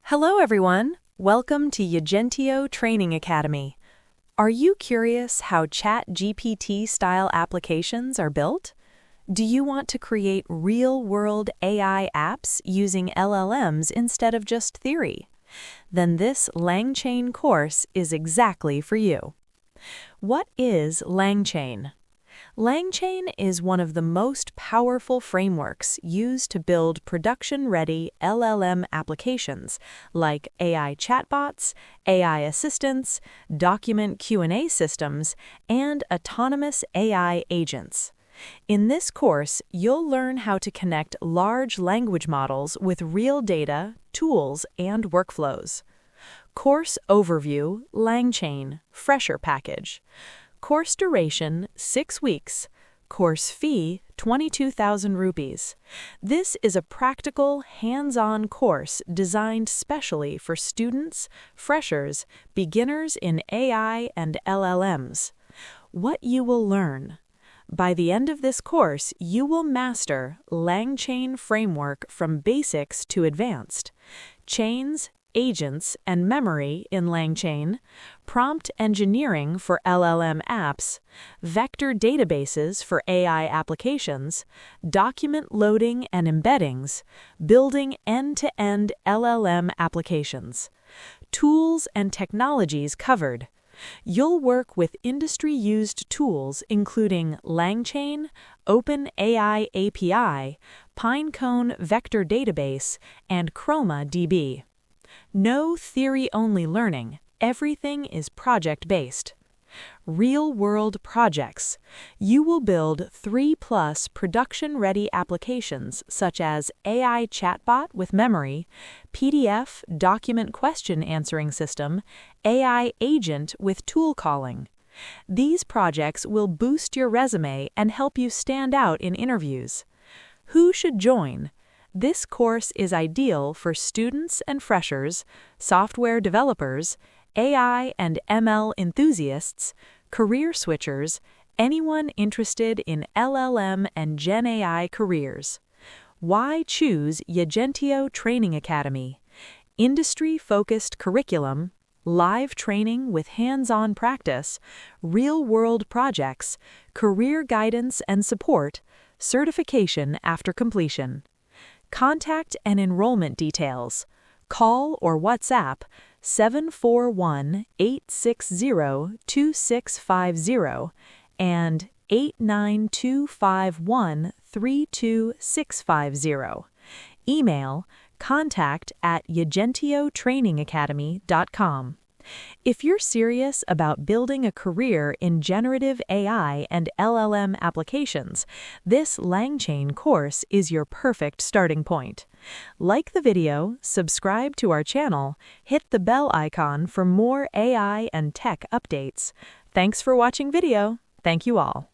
Hello, everyone. Welcome to Yajentio Training Academy. Are you curious how ChatGPT-style applications are built? Do you want to create real-world AI apps using LLMs instead of just theory? Then this LangChain course is exactly for you. What is LangChain? LangChain is one of the most powerful frameworks used to build production-ready LLM applications like AI chatbots, AI assistants, document Q&A systems, and autonomous AI agents. In this course, you'll learn how to connect large language models with real data, tools, and workflows. Course Overview, LangChain, Fresher Package. Course duration, 6 weeks. Course fee, 22,000 rupees. This is a practical, hands-on course designed specially for students, freshers, beginners in AI and LLMs. What you will learn. By the end of this course, you will master LangChain framework from basics to advanced, chains, agents, and memory in LangChain, prompt engineering for LLM apps, vector databases for AI applications, document loading and embeddings, building end-to-end LLM applications. Tools and technologies covered. You'll work with industry-used tools including LangChain, OpenAI API, Pinecone Vector Database, and ChromaDB. No theory-only learning. Everything is project-based. Real-world projects. You will build 3+ production-ready applications such as AI chatbot with memory, PDF document question answering system, AI agent with tool calling. These projects will boost your resume and help you stand out in interviews. Who should join? This course is ideal for students and freshers, software developers, AI and ML enthusiasts, career switchers, anyone interested in LLM and Gen AI careers. Why choose Yajentio Training Academy? Industry-focused curriculum, live training with hands-on practice, real-world projects, career guidance and support, certification after completion. Contact and enrollment details. Call or WhatsApp 741-860-2650 and 89251-32650. Email contact@yajentiotrainingacademy.com. If you're serious about building a career in generative AI and LLM applications, this LangChain course is your perfect starting point. Like the video, subscribe to our channel, hit the bell icon for more AI and tech updates. Thanks for watching video. Thank you all.